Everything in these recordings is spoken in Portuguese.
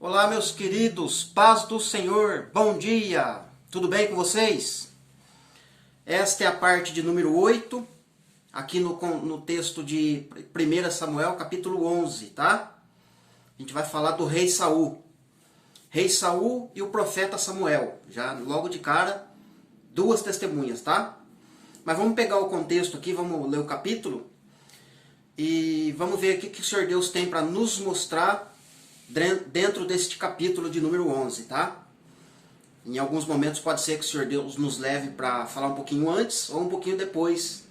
Olá, meus queridos, paz do Senhor, bom dia, tudo bem com vocês? Esta é a parte de número 8, aqui no texto de 1 Samuel, capítulo 11, tá? A gente vai falar do rei Saul. Rei Saul e o profeta Samuel, já logo de cara, duas testemunhas, tá? Mas vamos pegar o contexto aqui, vamos ler o capítulo e vamos ver o que o Senhor Deus tem para nos mostrar dentro deste capítulo de número 11, tá? Em alguns momentos pode ser que o Senhor Deus nos leve para falar um pouquinho antes ou um pouquinho depois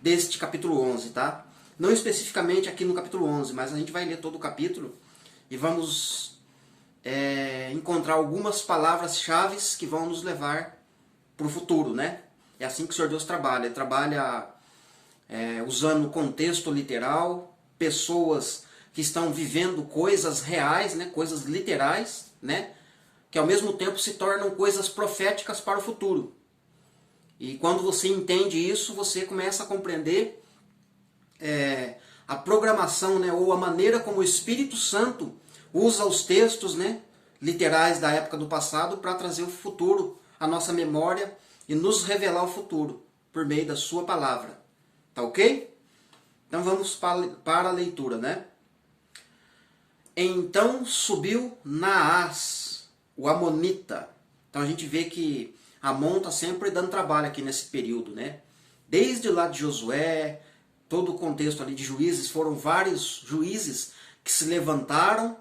deste capítulo 11, tá? Não especificamente aqui no capítulo 11, mas a gente vai ler todo o capítulo e vamos encontrar algumas palavras-chave que vão nos levar para o futuro, né? É assim que o Senhor Deus trabalha. Ele trabalha usando contexto literal, pessoas que estão vivendo coisas reais, né, coisas literais, né, que ao mesmo tempo se tornam coisas proféticas para o futuro. E quando você entende isso, você começa a compreender a programação, né, ou a maneira como o Espírito Santo usa os textos, né, literais da época do passado para trazer o futuro à nossa memória e nos revelar o futuro por meio da sua palavra. Tá ok? Então vamos para a leitura, né? Então subiu Naás, o Amonita. Então a gente vê que Amon está sempre dando trabalho aqui nesse período, né? Desde lá de Josué, todo o contexto ali de juízes, foram vários juízes que se levantaram,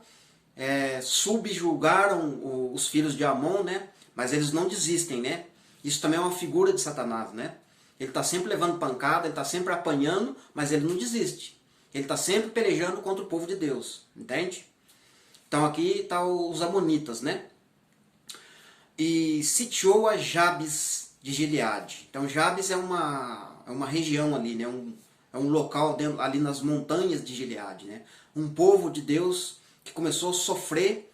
subjugaram os filhos de Amon, né? Mas eles não desistem, né? Isso também é uma figura de Satanás, né? Ele está sempre levando pancada, ele está sempre apanhando, mas ele não desiste. Ele está sempre pelejando contra o povo de Deus, entende? Então aqui está os amonitas, né? E sitiou a Jabes de Gileade. Então Jabes é uma região ali, né? É um local ali nas montanhas de Gileade, né? Um povo de Deus que começou a sofrer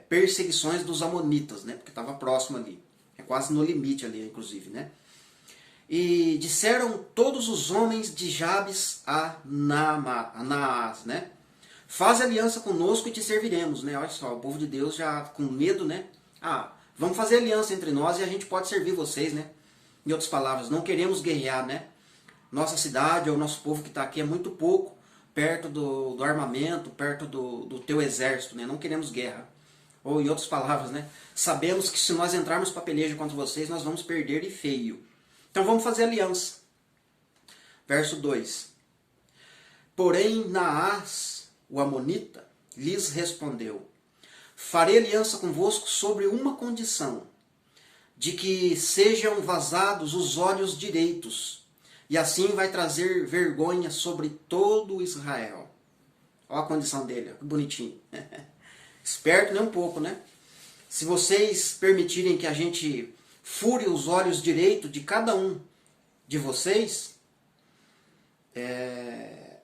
perseguições dos amonitas, né? Porque estava próximo ali. É quase no limite ali, inclusive, né? E disseram todos os homens de Jabes a Naás, né? Faz aliança conosco e te serviremos, né? Olha só, o povo de Deus já com medo, né? Vamos fazer aliança entre nós e a gente pode servir vocês, né? Em outras palavras, não queremos guerrear, né? Nossa cidade ou nosso povo que está aqui é muito pouco perto do armamento, perto do teu exército, né? Não queremos guerra. Ou em outras palavras, né? Sabemos que se nós entrarmos para peleja contra vocês, nós vamos perder e feio. Então vamos fazer aliança. Verso 2. Porém Naás, o Amonita, lhes respondeu: farei aliança convosco sobre uma condição, de que sejam vazados os olhos direitos, e assim vai trazer vergonha sobre todo Israel. Olha a condição dele, que bonitinho. Esperto nem um pouco, né? Se vocês permitirem que a gente fure os olhos direitos de cada um de vocês,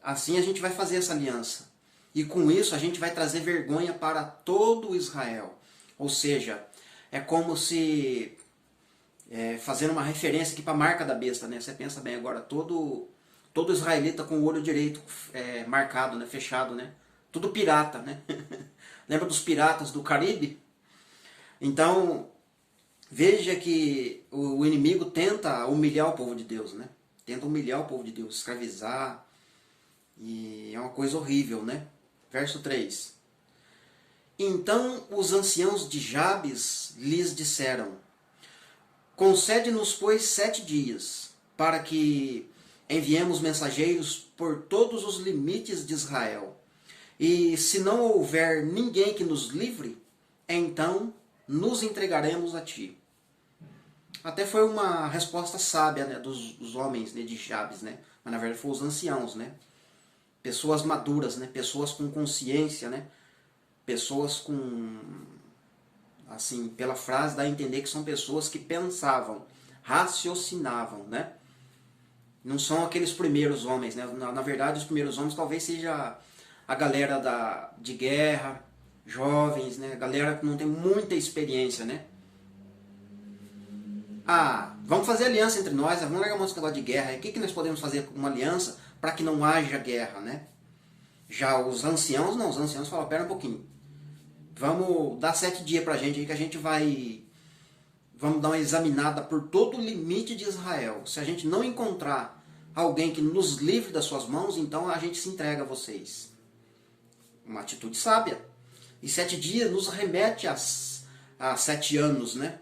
assim a gente vai fazer essa aliança. E com isso a gente vai trazer vergonha para todo Israel. Ou seja, é como se, fazendo uma referência aqui para a marca da besta, né? Você pensa bem agora, todo israelita com o olho direito marcado, né? Fechado, né? Tudo pirata, né? Lembra dos piratas do Caribe? Então, veja que o inimigo tenta humilhar o povo de Deus, né? Tenta humilhar o povo de Deus, escravizar. E é uma coisa horrível, né? Verso 3. Então os anciãos de Jabes lhes disseram: concede-nos, pois, 7 dias, para que enviemos mensageiros por todos os limites de Israel. E se não houver ninguém que nos livre, então nos entregaremos a ti. Até foi uma resposta sábia, né, dos homens, né, de Jabes, né? Mas na verdade foram os anciãos, né? Pessoas maduras, né? Pessoas com consciência, né? Pessoas com, assim, pela frase dá a entender que são pessoas que pensavam, raciocinavam, né? Não são aqueles primeiros homens, né? Na verdade, os primeiros homens talvez seja a galera de guerra, jovens, né? Galera que não tem muita experiência, né? Vamos fazer aliança entre nós, vamos largar um negócio de guerra. O que nós podemos fazer com uma aliança para que não haja guerra, né? Já os anciãos, não, os anciãos falam, pera um pouquinho. Vamos dar 7 dias pra gente aí que a gente vamos dar uma examinada por todo o limite de Israel. Se a gente não encontrar alguém que nos livre das suas mãos, então a gente se entrega a vocês. Uma atitude sábia. E 7 dias nos remete a 7 anos, né?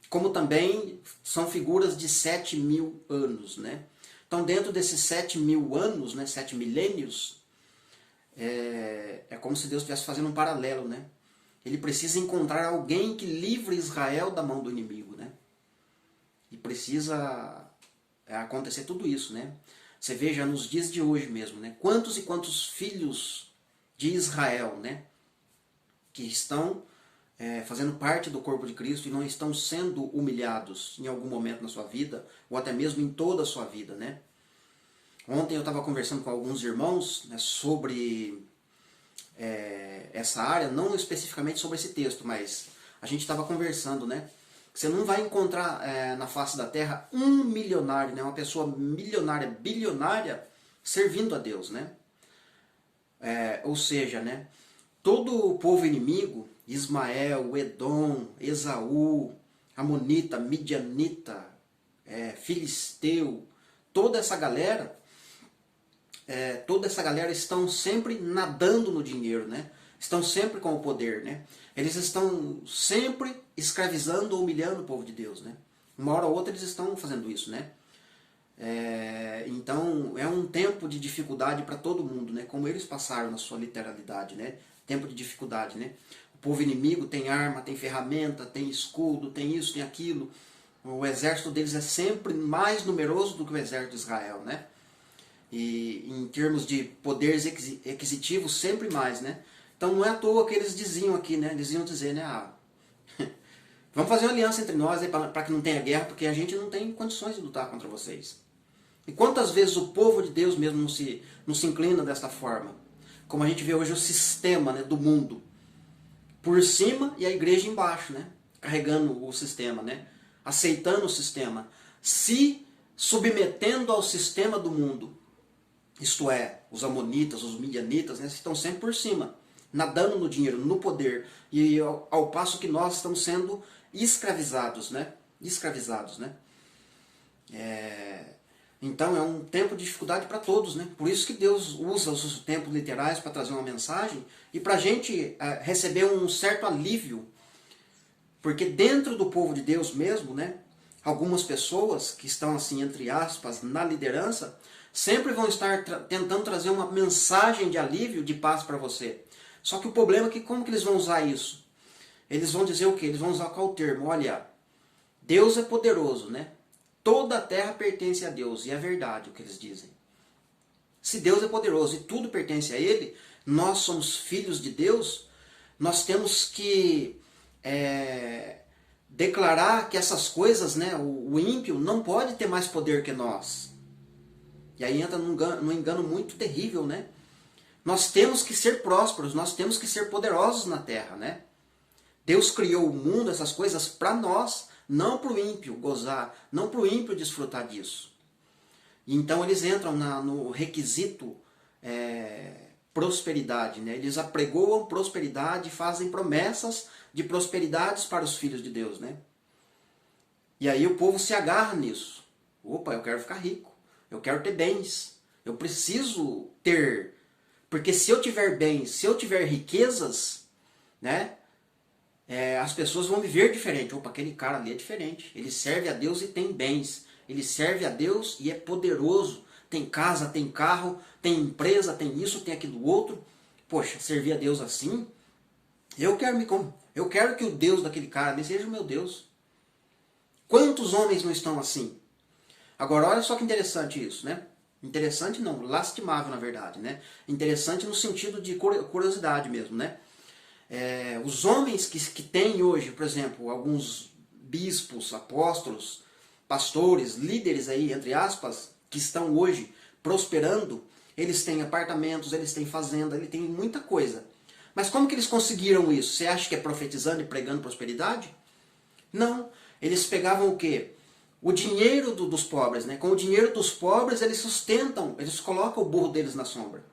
Como também são figuras de 7.000 anos, né? Então, dentro desses 7.000 anos, né, 7 milênios, é como se Deus estivesse fazendo um paralelo, né? Ele precisa encontrar alguém que livre Israel da mão do inimigo, né? E precisa acontecer tudo isso, né? Você veja nos dias de hoje mesmo, né? Quantos e quantos filhos de Israel, né? Que estão fazendo parte do corpo de Cristo e não estão sendo humilhados em algum momento na sua vida, ou até mesmo em toda a sua vida, né? Ontem eu estava conversando com alguns irmãos, né, sobre essa área, não especificamente sobre esse texto, mas a gente estava conversando, né? Você não vai encontrar na face da terra um milionário, né, uma pessoa milionária, bilionária, servindo a Deus, né? Ou seja, né, todo o povo inimigo, Ismael, Edom, Esaú, Amonita, Midianita, Filisteu, toda essa galera estão sempre nadando no dinheiro, né? Estão sempre com o poder, né? Eles estão sempre escravizando ou humilhando o povo de Deus, né? Uma hora ou outra eles estão fazendo isso, né? Então é um tempo de dificuldade para todo mundo, né? Como eles passaram na sua literalidade, né? Tempo de dificuldade, né? O povo inimigo tem arma, tem ferramenta, tem escudo, tem isso, tem aquilo. O exército deles é sempre mais numeroso do que o exército de Israel, né? E em termos de poderes aquisitivos, sempre mais, né? Então não é à toa que eles diziam aqui, né? Eles iam dizer, né? Vamos fazer uma aliança entre nós para que não tenha guerra, porque a gente não tem condições de lutar contra vocês. E quantas vezes o povo de Deus mesmo não se inclina desta forma? Como a gente vê hoje o sistema, né, do mundo. Por cima e a igreja embaixo, né? Carregando o sistema, né? Aceitando o sistema. Se submetendo ao sistema do mundo. Isto é, os amonitas, os midianitas, né, estão sempre por cima, nadando no dinheiro, no poder, e ao passo que nós estamos sendo escravizados, né? Escravizados, né? Então é um tempo de dificuldade para todos, né? Por isso que Deus usa os tempos literais para trazer uma mensagem e para a gente receber um certo alívio, porque dentro do povo de Deus mesmo, né? Algumas pessoas que estão assim, entre aspas, na liderança, sempre vão estar tentando trazer uma mensagem de alívio, de paz para você. Só que o problema é que como que eles vão usar isso? Eles vão dizer o quê? Eles vão usar qual termo? Olha, Deus é poderoso, né? Toda a terra pertence a Deus, e é verdade o que eles dizem. Se Deus é poderoso e tudo pertence a Ele, nós somos filhos de Deus, nós temos que declarar que essas coisas, né, o ímpio não pode ter mais poder que nós. E aí entra num engano muito terrível, né? Nós temos que ser prósperos, nós temos que ser poderosos na terra, né? Deus criou o mundo, essas coisas, para nós, não para o ímpio gozar, não para o ímpio desfrutar disso. Então eles entram no requisito prosperidade, né? Eles apregoam prosperidade, fazem promessas de prosperidades para os filhos de Deus, né? E aí o povo se agarra nisso. Opa, eu quero ficar rico, eu quero ter bens, eu preciso ter, porque se eu tiver bens, se eu tiver riquezas, né? As pessoas vão viver diferente. Opa, aquele cara ali é diferente. Ele serve a Deus e tem bens. Ele serve a Deus e é poderoso. Tem casa, tem carro, tem empresa, tem isso, tem aquilo outro. Poxa, servir a Deus assim, eu quero que o Deus daquele cara ali seja o meu Deus. Quantos homens não estão assim? Agora, olha só que interessante isso, né? Interessante não, lastimável na verdade, né? Interessante no sentido de curiosidade mesmo, né? Os homens que têm hoje, por exemplo, alguns bispos, apóstolos, pastores, líderes aí, entre aspas, que estão hoje prosperando, eles têm apartamentos, eles têm fazenda, eles têm muita coisa. Mas como que eles conseguiram isso? Você acha que é profetizando e pregando prosperidade? Não. Eles pegavam o quê? O dinheiro dos pobres, né? Com o dinheiro dos pobres eles sustentam, eles colocam o burro deles na sombra.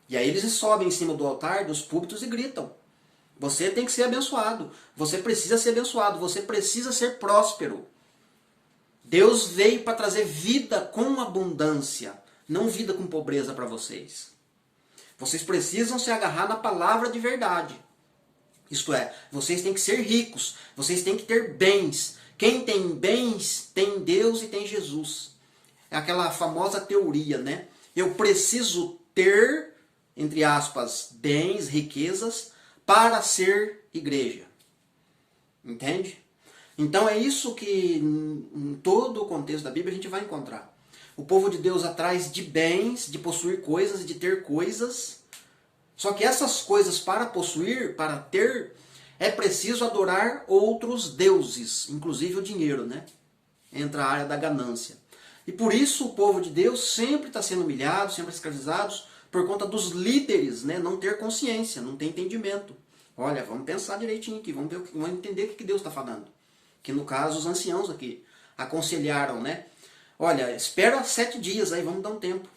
E aí eles sobem em cima do altar, dos púlpitos e gritam. Você tem que ser abençoado. Você precisa ser abençoado. Você precisa ser próspero. Deus veio para trazer vida com abundância, não vida com pobreza para vocês. Vocês precisam se agarrar na palavra de verdade. Isto é, vocês têm que ser ricos, vocês têm que ter bens. Quem tem bens tem Deus e tem Jesus. É aquela famosa teoria, né? Eu preciso ter, entre aspas, bens, riquezas, para ser igreja. Entende? Então é isso que em todo o contexto da Bíblia a gente vai encontrar. O povo de Deus atrás de bens, de possuir coisas e de ter coisas. Só que essas coisas para possuir, para ter, é preciso adorar outros deuses, inclusive o dinheiro, né? Entra a área da ganância. E por isso o povo de Deus sempre está sendo humilhado, sempre escravizado, por conta dos líderes, né? Não ter consciência, não ter entendimento. Olha, vamos pensar direitinho aqui, vamos entender o que Deus está falando. Que no caso os anciãos aqui aconselharam, né? Olha, espera 7 dias aí, vamos dar um tempo.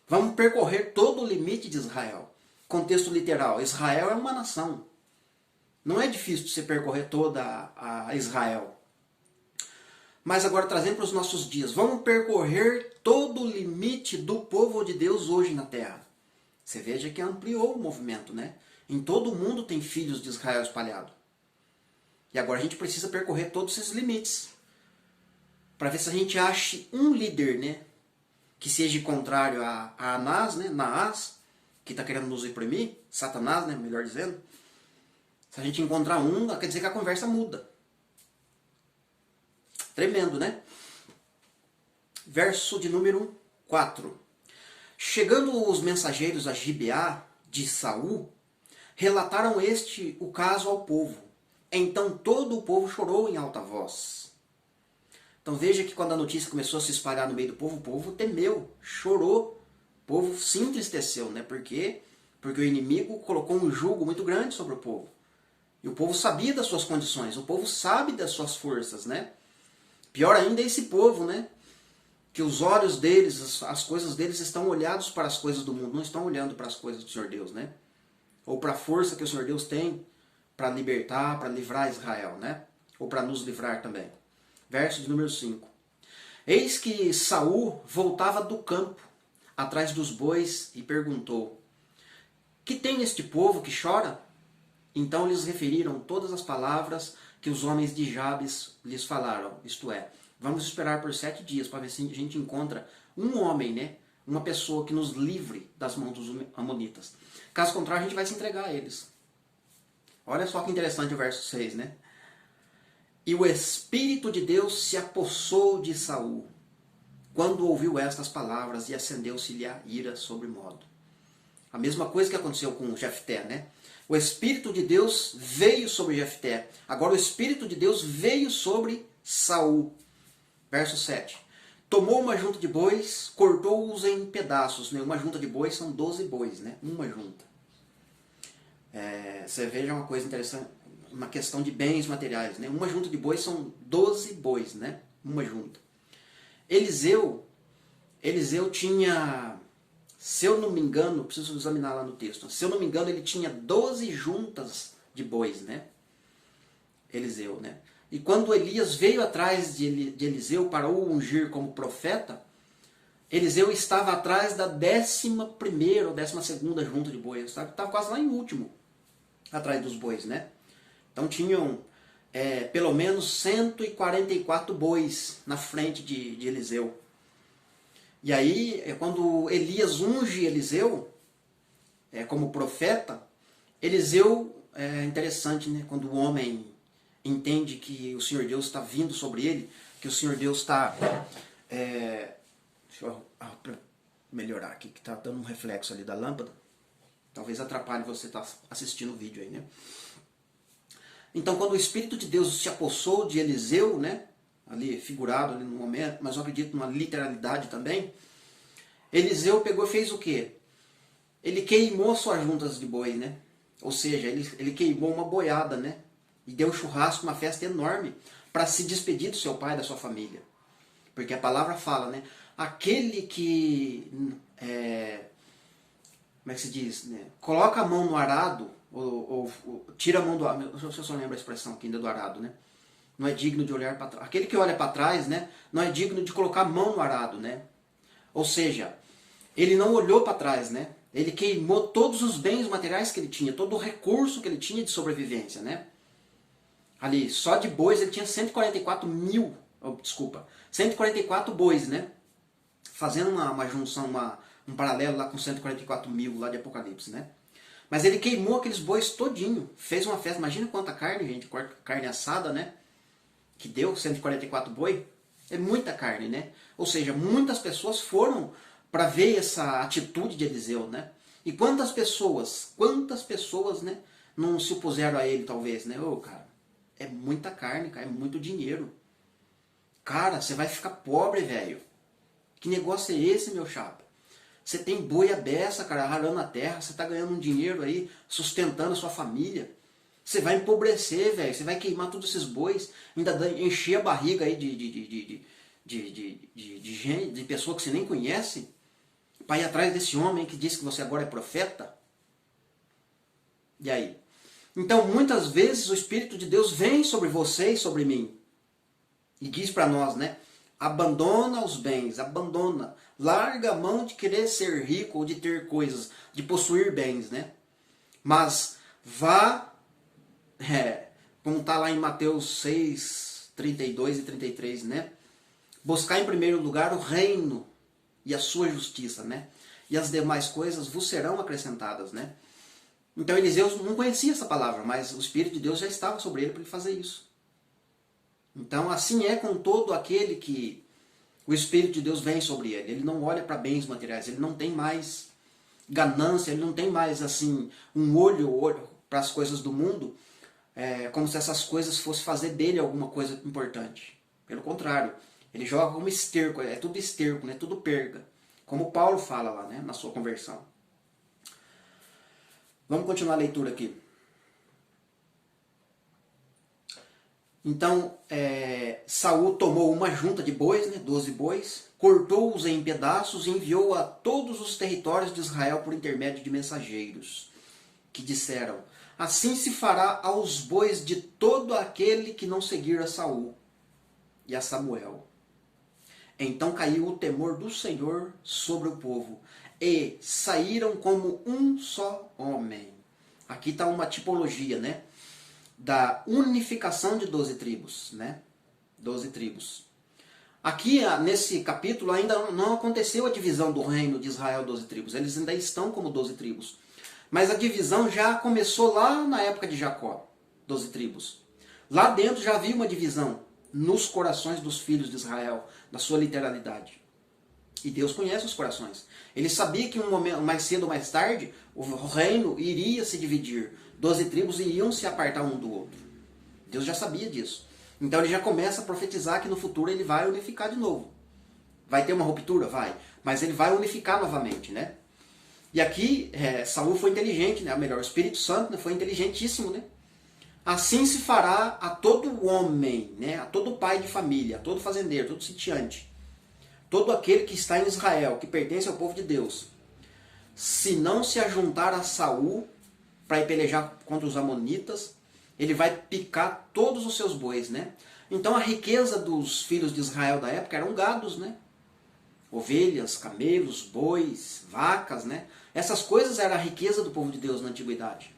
Vamos percorrer todo o limite de Israel. Contexto literal, Israel é uma nação. Não é difícil você percorrer toda a Israel. Mas agora trazendo para os nossos dias, vamos percorrer todo o limite do povo de Deus hoje na terra. Você veja que ampliou o movimento, né? Em todo o mundo tem filhos de Israel espalhados. E agora a gente precisa percorrer todos esses limites. Para ver se a gente ache um líder, né? Que seja contrário a Anás, né? Naás, que está querendo nos oprimir. Satanás, né? Melhor dizendo. Se a gente encontrar um, quer dizer que a conversa muda. Tremendo, né? Verso de número 4. Chegando os mensageiros a Gibeá de Saul, relataram o caso ao povo. Então todo o povo chorou em alta voz. Então veja que quando a notícia começou a se espalhar no meio do povo, o povo temeu, chorou. O povo se entristeceu, né? Por quê? Porque o inimigo colocou um jugo muito grande sobre o povo. E o povo sabia das suas condições, o povo sabe das suas forças, né? Pior ainda é esse povo, né? Que os olhos deles, as coisas deles estão olhados para as coisas do mundo, não estão olhando para as coisas do Senhor Deus, né? Ou para a força que o Senhor Deus tem para libertar, para livrar Israel, né? Ou para nos livrar também. Verso de número 5. Eis que Saul voltava do campo, atrás dos bois, e perguntou: que tem este povo que chora? Então lhes referiram todas as palavras que os homens de Jabes lhes falaram. Isto é, vamos esperar por 7 dias para ver se a gente encontra um homem, né? Uma pessoa que nos livre das mãos dos amonitas. Caso contrário, a gente vai se entregar a eles. Olha só que interessante o verso 6, né? E o Espírito de Deus se apossou de Saul, quando ouviu estas palavras, e acendeu-se-lhe a ira sobremodo. A mesma coisa que aconteceu com Jefté, né? O Espírito de Deus veio sobre Jefté. Agora o Espírito de Deus veio sobre Saul. Verso 7. Tomou uma junta de bois, cortou-os em pedaços. Né? Uma junta de bois são 12 bois, né? Uma junta. Você veja uma coisa interessante, uma questão de bens materiais. Né? Uma junta de bois são 12 bois, né? Uma junta. Eliseu tinha, se eu não me engano, preciso examinar lá no texto, se eu não me engano ele tinha 12 juntas de bois, né? Eliseu, né? E quando Elias veio atrás de Eliseu para o ungir como profeta, Eliseu estava atrás da 11ª ou 12ª junta de bois, estava quase lá em último, atrás dos bois, né? Então tinham pelo menos 144 bois na frente de Eliseu. E aí, quando Elias unge Eliseu como profeta, Eliseu, é interessante, né? Quando o homem entende que o Senhor Deus está vindo sobre ele, que o Senhor Deus está... deixa eu melhorar aqui, que está dando um reflexo ali da lâmpada. Talvez atrapalhe você estar assistindo o vídeo aí, né? Então, quando o Espírito de Deus se apossou de Eliseu, né? Ali figurado ali no momento, mas eu acredito numa literalidade também, Eliseu pegou e fez o quê? Ele queimou suas juntas de boi, né? Ou seja, ele queimou uma boiada, né? E deu um churrasco, uma festa enorme, para se despedir do seu pai e da sua família. Porque a palavra fala, né? Aquele que como é que se diz, né? Coloca a mão no arado, ou tira a mão do arado, não sei se eu só lembro a expressão aqui ainda do arado, né? Não é digno de olhar para trás. Aquele que olha para trás, né? Não é digno de colocar a mão no arado, né? Ou seja, ele não olhou para trás, né? Ele queimou todos os bens materiais que ele tinha, todo o recurso que ele tinha de sobrevivência, né? Ali, só de bois ele tinha 144 bois, né? Fazendo uma junção, um paralelo lá com 144 mil lá de Apocalipse, né? Mas ele queimou aqueles bois todinho, fez uma festa, imagina quanta carne, gente, carne assada, né? Que deu 144 boi, é muita carne, né? Ou seja, muitas pessoas foram para ver essa atitude de Eliseu, né? E quantas pessoas, né, não se opuseram a ele, talvez, né? Ô, cara, é muita carne, cara, é muito dinheiro. Cara, você vai ficar pobre, velho. Que negócio é esse, meu chapa? Você tem boi à beça, cara, arralando a terra, você tá ganhando um dinheiro aí, sustentando a sua família. Você vai empobrecer, velho. Você vai queimar todos esses bois, ainda encher a barriga aí de pessoa que você nem conhece, para ir atrás desse homem que disse que você agora é profeta. E aí? Então, muitas vezes o Espírito de Deus vem sobre você e sobre mim. E diz para nós, né? Abandona os bens, abandona. Larga a mão de querer ser rico ou de ter coisas, de possuir bens, né? Mas vá, como está lá em Mateus 6, 32 e 33, né? Buscar em primeiro lugar o reino e a sua justiça, né? E as demais coisas vos serão acrescentadas, né? Então Eliseu não conhecia essa palavra, mas o Espírito de Deus já estava sobre ele para ele fazer isso. Então assim é com todo aquele que o Espírito de Deus vem sobre ele. Ele não olha para bens materiais, ele não tem mais ganância, ele não tem mais assim um olho para as coisas do mundo, como se essas coisas fossem fazer dele alguma coisa importante. Pelo contrário, ele joga como esterco, é tudo esterco, né? Tudo perga. Como Paulo fala lá, né? Na sua conversão. Vamos continuar a leitura aqui. Então, Saul tomou uma junta de bois, né, 12 bois, cortou-os em pedaços e enviou a todos os territórios de Israel por intermédio de mensageiros, que disseram: assim se fará aos bois de todo aquele que não seguir a Saul e a Samuel. Então caiu o temor do Senhor sobre o povo, e saíram como um só homem. Aqui está uma tipologia, né? Da unificação de 12 tribos, né? 12 tribos. Aqui, nesse capítulo, ainda não aconteceu a divisão do reino de Israel, 12 tribos. Eles ainda estão como 12 tribos. Mas a divisão já começou lá na época de Jacó, 12 tribos. Lá dentro já havia uma divisão nos corações dos filhos de Israel, na sua literalidade. E Deus conhece os corações. Ele sabia que um momento, mais cedo ou mais tarde, o reino iria se dividir. 12 tribos iriam se apartar um do outro. Deus já sabia disso. Então ele já começa a profetizar que no futuro ele vai unificar de novo. Vai ter uma ruptura? Vai. Mas ele vai unificar novamente, né? E aqui, Saul foi inteligente, né? Ou melhor, o Espírito Santo, né, foi inteligentíssimo, né? Assim se fará a todo homem, né? A todo pai de família, a todo fazendeiro, todo sitiante, todo aquele que está em Israel, que pertence ao povo de Deus, se não se ajuntar a Saul para ir pelejar contra os amonitas, ele vai picar todos os seus bois, né? Então a riqueza dos filhos de Israel da época eram gados, né? Ovelhas, camelos, bois, vacas, né? Essas coisas eram a riqueza do povo de Deus na antiguidade.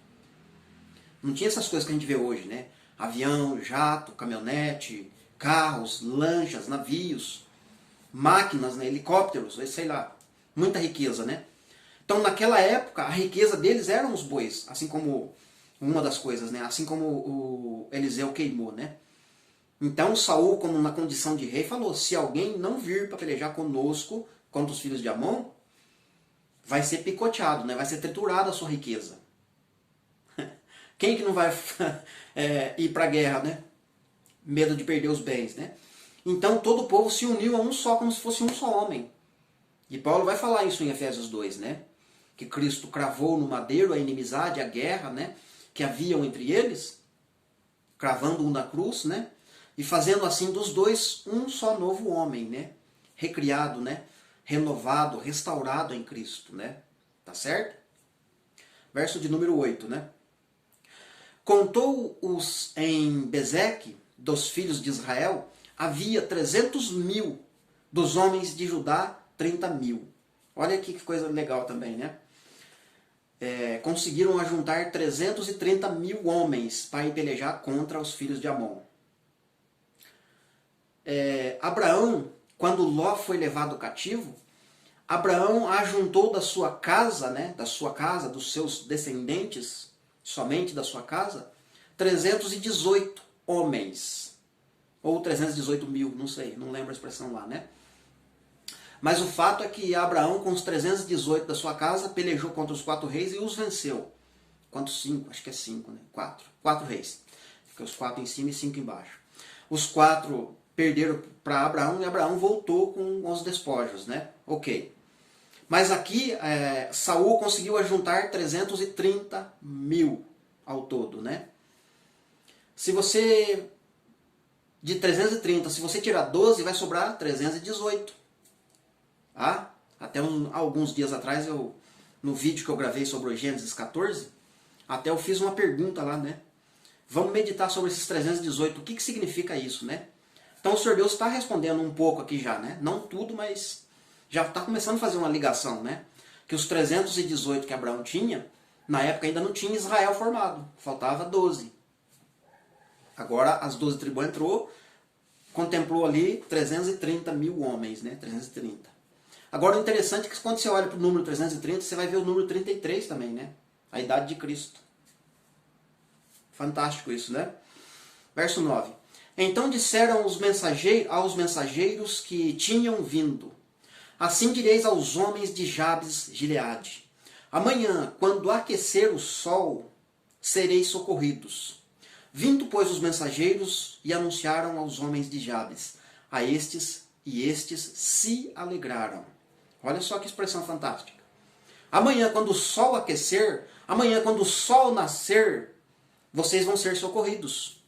Não tinha essas coisas que a gente vê hoje, né? Avião, jato, caminhonete, carros, lanchas, navios, máquinas, né? Helicópteros, sei lá. Muita riqueza, né? Então naquela época a riqueza deles eram os bois, assim como uma das coisas, né? Assim como o Eliseu queimou, né? Então Saul, como na condição de rei, falou: se alguém não vir para pelejar conosco contra os filhos de Amon, vai ser picoteado, né? Vai ser triturada a sua riqueza. Quem que não vai ir para a guerra, né? Medo de perder os bens, né? Então todo o povo se uniu a um só, como se fosse um só homem. E Paulo vai falar isso em Efésios 2, né? Que Cristo cravou no madeiro a inimizade, a guerra, né? Que haviam entre eles, cravando um na cruz, né? E fazendo assim dos dois um só novo homem, né? Recriado, né? Renovado, restaurado em Cristo, né? Tá certo? verso de número 8, né? Contou-os em Bezeque, dos filhos de Israel, havia 300.000, dos homens de Judá, 30.000. Olha aqui que coisa legal também, né? Conseguiram ajuntar 330.000 homens para ir pelejar contra os filhos de Amon. Abraão, quando Ló foi levado cativo, Abraão ajuntou da sua casa, né, dos seus descendentes, somente da sua casa, 318 homens. Ou 318.000, não sei, não lembro a expressão lá, né? Mas o fato é que Abraão, com os 318 da sua casa, pelejou contra os 4 reis e os venceu. Quantos? 5? Acho que é 5, né? 4 reis. Fica os 4 em cima e 5 embaixo. Os 4 perderam para Abraão e Abraão voltou com os despojos, né? Ok. Mas aqui, Saul conseguiu ajuntar 330.000 ao todo, né? Se você... De 330, se você tirar 12, vai sobrar 318. Até alguns dias atrás, no vídeo que eu gravei sobre o Gênesis 14, até eu fiz uma pergunta lá, né? Vamos meditar sobre esses 318, o que significa isso, né? Então o Senhor Deus está respondendo um pouco aqui já, né? Não tudo, mas já está começando a fazer uma ligação, né? Que os 318 que Abraão tinha, na época ainda não tinha Israel formado, faltava 12. Agora as 12 tribos entrou, contemplou ali 330.000 homens, né? 330. Agora o interessante é que quando você olha para o número 330, você vai ver o número 33 também, né? A idade de Cristo. Fantástico isso, né? Verso 9. Então disseram aos mensageiros que tinham vindo: assim direis aos homens de Jabes Gileade: amanhã, quando aquecer o sol, sereis socorridos. Vindo, pois, os mensageiros e anunciaram aos homens de Jabes a estes, e estes se alegraram. Olha só que expressão fantástica. Amanhã, quando o sol aquecer, amanhã, quando o sol nascer, vocês vão ser socorridos.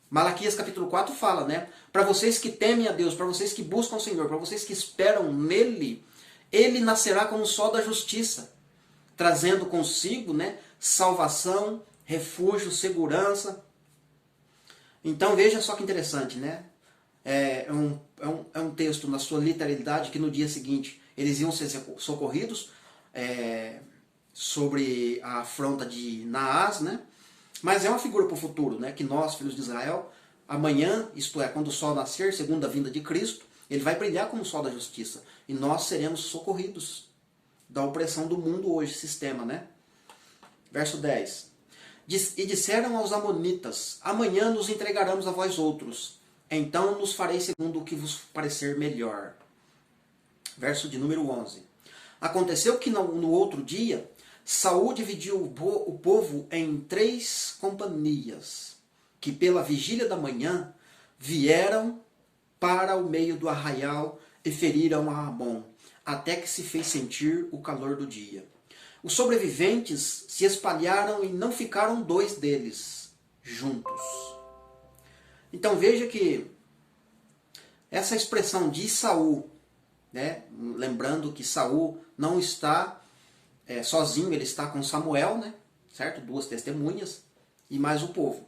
Malaquias capítulo 4 fala, né? Para vocês que temem a Deus, para vocês que buscam o Senhor, para vocês que esperam nele, ele nascerá como o sol da justiça, trazendo consigo, né, salvação, refúgio, segurança. Então veja só que interessante, né? É um texto na sua literalidade que no dia seguinte eles iam ser socorridos sobre a afronta de Naás, né? Mas é uma figura para o futuro, né? Que nós, filhos de Israel, amanhã, isto é, quando o sol nascer, segundo a vinda de Cristo, ele vai brilhar como o sol da justiça. E nós seremos socorridos da opressão do mundo hoje, sistema, né? Verso 10. E disseram aos amonitas: amanhã nos entregaremos a vós outros, então nos farei segundo o que vos parecer melhor. Verso de número 11. Aconteceu que no outro dia, Saul dividiu o povo em 3 companhias, que pela vigília da manhã vieram para o meio do arraial e feriram a Amon, até que se fez sentir o calor do dia. Os sobreviventes se espalharam e não ficaram 2 deles juntos. Então veja que essa expressão de Saul, né, lembrando que Saul não está sozinho, ele está com Samuel, né, certo? 2 testemunhas e mais o povo.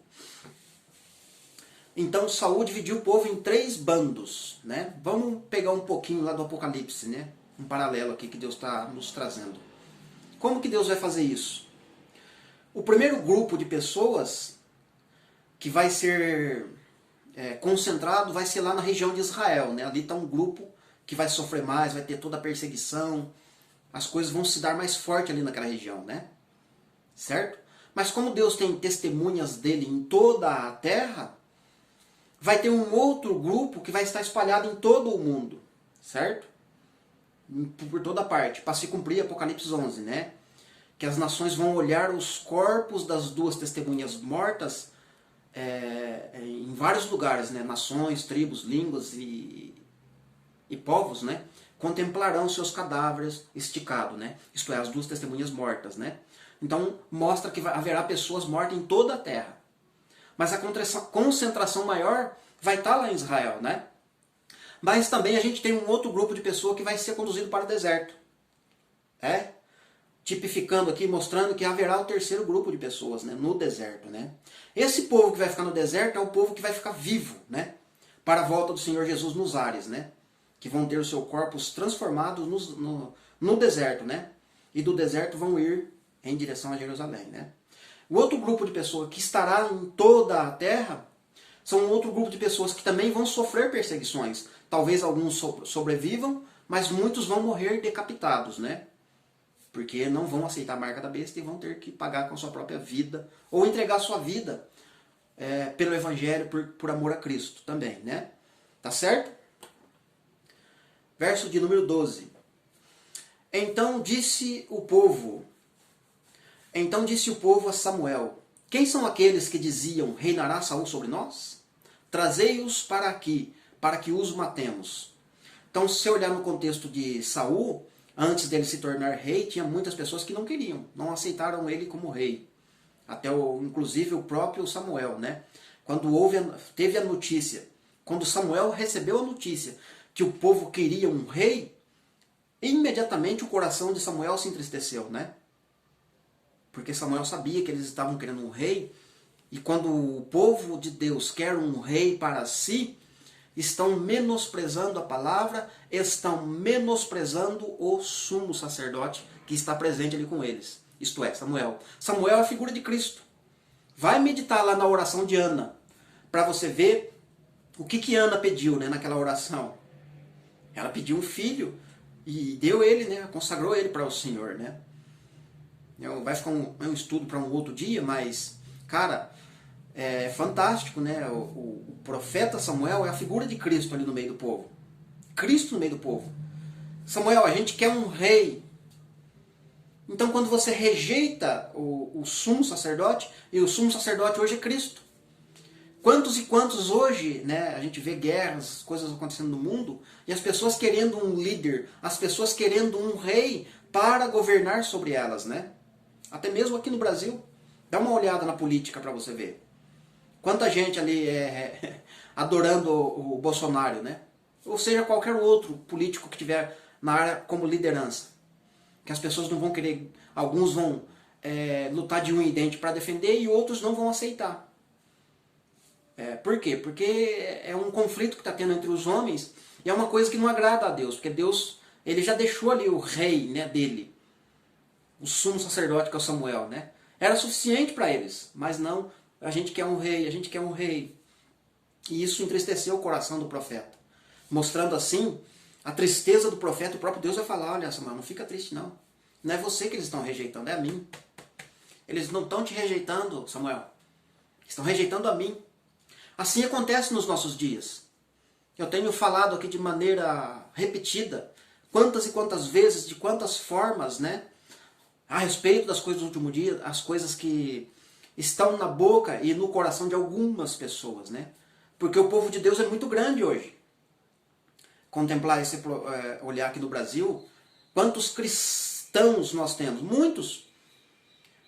Então Saul dividiu o povo em 3 bandos, né? Vamos pegar um pouquinho lá do Apocalipse, né? Um paralelo aqui que Deus está nos trazendo. Como que Deus vai fazer isso? O primeiro grupo de pessoas que vai ser concentrado vai ser lá na região de Israel, né? Ali está um grupo que vai sofrer mais, vai ter toda a perseguição, as coisas vão se dar mais forte ali naquela região, né? Certo? Mas como Deus tem testemunhas dele em toda a terra, vai ter um outro grupo que vai estar espalhado em todo o mundo, certo? Por toda parte, para se cumprir Apocalipse 11, né? Que as nações vão olhar os corpos das 2 testemunhas mortas em vários lugares, né? Nações, tribos, línguas e povos, né? Contemplarão seus cadáveres esticados, né? Isto é, as 2 testemunhas mortas, né? Então mostra que haverá pessoas mortas em toda a terra. Mas a concentração maior vai estar lá em Israel, né? Mas também a gente tem um outro grupo de pessoas que vai ser conduzido para o deserto. tipificando aqui, mostrando que haverá o terceiro grupo de pessoas, né, no deserto, né? Esse povo que vai ficar no deserto é o povo que vai ficar vivo, né, para a volta do Senhor Jesus nos ares, né, que vão ter os seus corpos transformados no deserto, né, e do deserto vão ir em direção a Jerusalém, né. O outro grupo de pessoas que estará em toda a terra são um outro grupo de pessoas que também vão sofrer perseguições. Talvez alguns sobrevivam, mas muitos vão morrer decapitados, né? Porque não vão aceitar a marca da besta e vão ter que pagar com a sua própria vida, ou entregar a sua vida pelo Evangelho, por amor a Cristo também, né? Tá certo? Verso de número 12. Então disse o povo a Samuel: quem são aqueles que diziam, reinará Saul sobre nós? Trazei-os para aqui, para que os matemos. Então, se você olhar no contexto de Saul, antes dele se tornar rei, tinha muitas pessoas que não queriam, não aceitaram ele como rei. Até inclusive o próprio Samuel, né? Quando teve a notícia, quando Samuel recebeu a notícia que o povo queria um rei, imediatamente o coração de Samuel se entristeceu, né? Porque Samuel sabia que eles estavam querendo um rei, e quando o povo de Deus quer um rei para si, estão menosprezando a palavra, estão menosprezando o sumo sacerdote que está presente ali com eles. Isto é, Samuel. Samuel é a figura de Cristo. Vai meditar lá na oração de Ana, para você ver o que Ana pediu, né, naquela oração. Ela pediu um filho e deu ele, né, consagrou ele para o Senhor, né. Vai ficar um estudo para um outro dia, mas, cara, é fantástico, né? O profeta Samuel é a figura de Cristo ali no meio do povo. Cristo no meio do povo. Samuel, a gente quer um rei. Então, quando você rejeita o sumo sacerdote, e o sumo sacerdote hoje é Cristo. Quantos e quantos hoje, né, a gente vê guerras, coisas acontecendo no mundo, e as pessoas querendo um líder, as pessoas querendo um rei para governar sobre elas, né? Até mesmo aqui no Brasil. Dá uma olhada na política para você ver. Quanta gente ali adorando o Bolsonaro, né? Ou seja, qualquer outro político que tiver na área como liderança. Que as pessoas não vão querer, alguns vão lutar de unha e dente para defender e outros não vão aceitar. Por quê? Porque é um conflito que está tendo entre os homens e é uma coisa que não agrada a Deus, porque Deus, ele já deixou ali o rei, né, dele, o sumo sacerdote que é o Samuel, né? Era suficiente para eles, mas não, a gente quer um rei, a gente quer um rei. E isso entristeceu o coração do profeta, mostrando assim a tristeza do profeta. O próprio Deus vai falar: olha, Samuel, não fica triste não, não é você que eles estão rejeitando, é a mim. Eles não estão te rejeitando, Samuel, estão rejeitando a mim. Assim acontece nos nossos dias. Eu tenho falado aqui de maneira repetida, quantas e quantas vezes, de quantas formas, né, a respeito das coisas do último dia, as coisas que estão na boca e no coração de algumas pessoas, né? Porque o povo de Deus é muito grande hoje. Contemplar esse olhar aqui no Brasil, quantos cristãos nós temos? Muitos.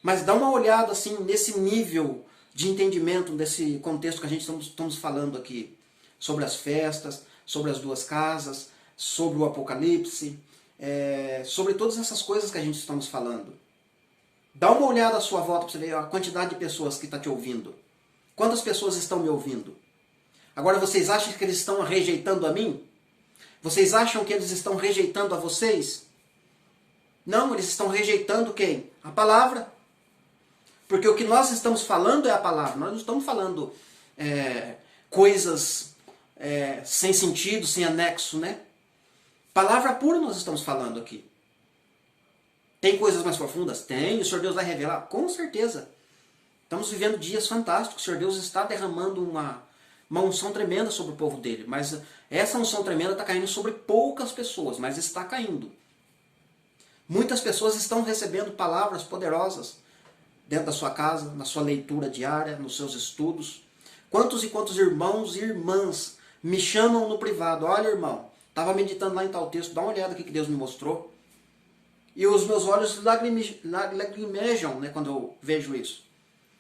Mas dá uma olhada assim nesse nível de entendimento desse contexto que a gente estamos falando aqui, sobre as festas, sobre as duas casas, sobre o Apocalipse, sobre todas essas coisas que a gente estamos falando. Dá uma olhada à sua volta para você ver a quantidade de pessoas que está te ouvindo. Quantas pessoas estão me ouvindo? Agora, vocês acham que eles estão rejeitando a mim? Vocês acham que eles estão rejeitando a vocês? Não, eles estão rejeitando quem? A palavra. Porque o que nós estamos falando é a palavra. Nós não estamos falando coisas sem sentido, sem anexo, né? Palavra pura nós estamos falando aqui. Tem coisas mais profundas? Tem. O Senhor Deus vai revelar? Com certeza. Estamos vivendo dias fantásticos. O Senhor Deus está derramando uma unção tremenda sobre o povo dele. Mas essa unção tremenda está caindo sobre poucas pessoas, mas está caindo. Muitas pessoas estão recebendo palavras poderosas dentro da sua casa, na sua leitura diária, nos seus estudos. Quantos e quantos irmãos e irmãs me chamam no privado: olha, irmão, estava meditando lá em tal texto, dá uma olhada aqui que Deus me mostrou. E os meus olhos lagrimejam, né, quando eu vejo isso.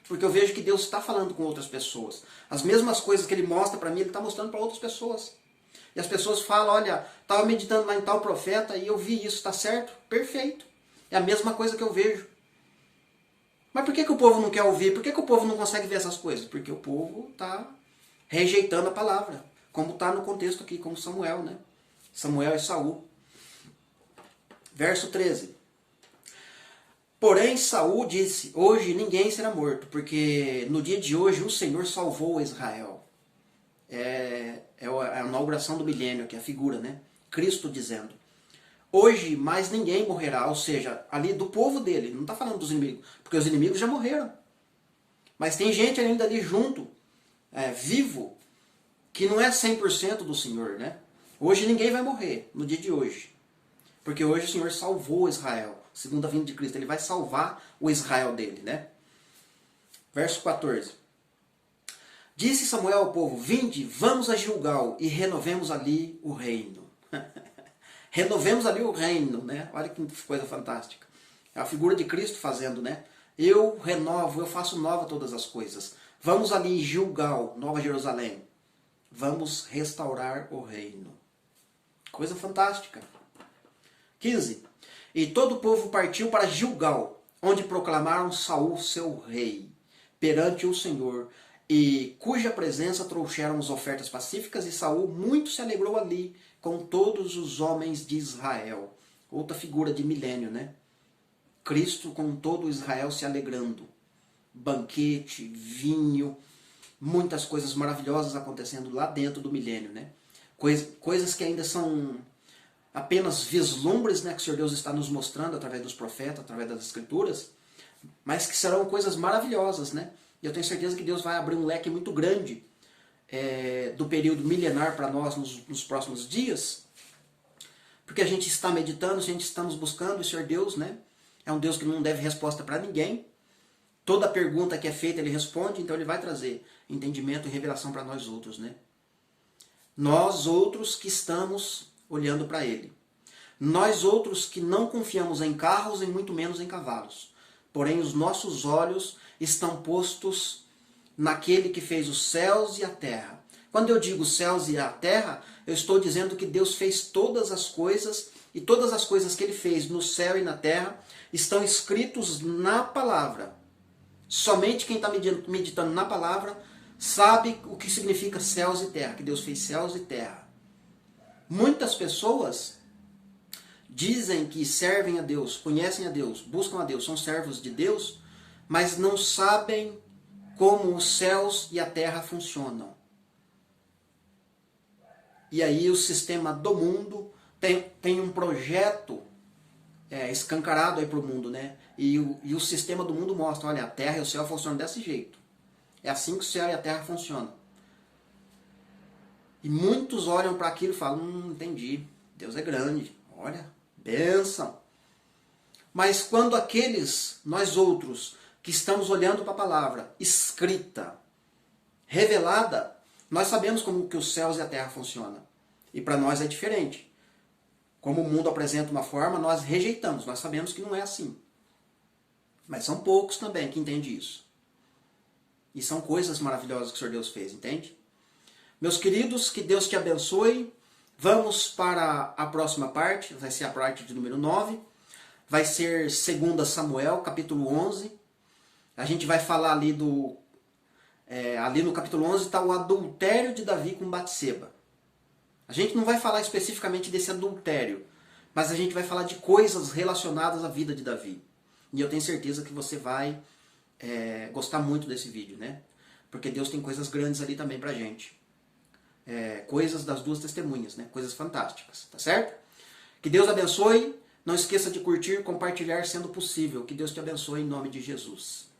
Porque eu vejo que Deus está falando com outras pessoas. As mesmas coisas que Ele mostra para mim, Ele está mostrando para outras pessoas. E as pessoas falam: olha, estava meditando lá em tal profeta e eu vi isso, está certo? Perfeito. É a mesma coisa que eu vejo. Mas por que o povo não quer ouvir? Por que o povo não consegue ver essas coisas? Porque o povo está rejeitando a palavra. Como está no contexto aqui, como Samuel, né? Samuel e Saul. Verso 13. Porém Saul disse, hoje ninguém será morto, porque no dia de hoje o Senhor salvou Israel. É a inauguração do milênio, que é a figura, né? Cristo dizendo. Hoje mais ninguém morrerá, ou seja, ali do povo dele, não está falando dos inimigos, porque os inimigos já morreram. Mas tem gente ainda ali junto, vivo, que não é 100% do Senhor, né? Hoje ninguém vai morrer, no dia de hoje. Porque hoje o Senhor salvou Israel, segundo a vinda de Cristo. Ele vai salvar o Israel dele, né? Verso 14. Disse Samuel ao povo, vinde, vamos a Gilgal e renovemos ali o reino. Renovemos ali o reino, né? Olha que coisa fantástica. É a figura de Cristo fazendo, né? Eu renovo, eu faço nova todas as coisas. Vamos ali em Gilgal, Nova Jerusalém. Vamos restaurar o reino. Coisa fantástica. 15. E todo o povo partiu para Gilgal, onde proclamaram Saul seu rei, perante o Senhor, e cuja presença trouxeram as ofertas pacíficas, e Saul muito se alegrou ali com todos os homens de Israel. Outra figura de milênio, né? Cristo com todo Israel se alegrando. Banquete, vinho, muitas coisas maravilhosas acontecendo lá dentro do milênio, né? Coisas que ainda são apenas vislumbres, né, que o Senhor Deus está nos mostrando através dos profetas, através das escrituras, mas que serão coisas maravilhosas, né? E eu tenho certeza que Deus vai abrir um leque muito grande do período milenar para nós nos próximos dias, porque a gente está meditando, a gente estamos buscando, o Senhor Deus, né, é um Deus que não deve resposta para ninguém. Toda pergunta que é feita Ele responde, então Ele vai trazer entendimento e revelação para nós outros, né? Nós outros que estamos olhando para Ele. Nós outros que não confiamos em carros e muito menos em cavalos. Porém os nossos olhos estão postos naquele que fez os céus e a terra. Quando eu digo céus e a terra, eu estou dizendo que Deus fez todas as coisas, e todas as coisas que Ele fez no céu e na terra estão escritos na palavra. Somente quem está meditando na palavra sabe o que significa céus e terra, que Deus fez céus e terra. Muitas pessoas dizem que servem a Deus, conhecem a Deus, buscam a Deus, são servos de Deus, mas não sabem como os céus e a terra funcionam. E aí o sistema do mundo tem um projeto escancarado aí para o mundo, né? E o sistema do mundo mostra, olha, a terra e o céu funcionam desse jeito. É assim que o céu e a terra funcionam. E muitos olham para aquilo e falam, entendi, Deus é grande, olha, bênção. Mas quando nós outros, que estamos olhando para a palavra escrita, revelada, nós sabemos como que os céus e a terra funcionam. E para nós é diferente. Como o mundo apresenta uma forma, nós rejeitamos, nós sabemos que não é assim. Mas são poucos também que entendem isso. E são coisas maravilhosas que o Senhor Deus fez, entende? Meus queridos, que Deus te abençoe. Vamos para a próxima parte, vai ser a parte de número 9. Vai ser 2 Samuel, capítulo 11. A gente vai falar ali ali no capítulo 11 está o adultério de Davi com Batseba. A gente não vai falar especificamente desse adultério, mas a gente vai falar de coisas relacionadas à vida de Davi. E eu tenho certeza que você vai gostar muito desse vídeo, né? Porque Deus tem coisas grandes ali também pra gente. Coisas das duas testemunhas, né? Coisas fantásticas, tá certo? Que Deus abençoe. Não esqueça de curtir, compartilhar sendo possível. Que Deus te abençoe em nome de Jesus.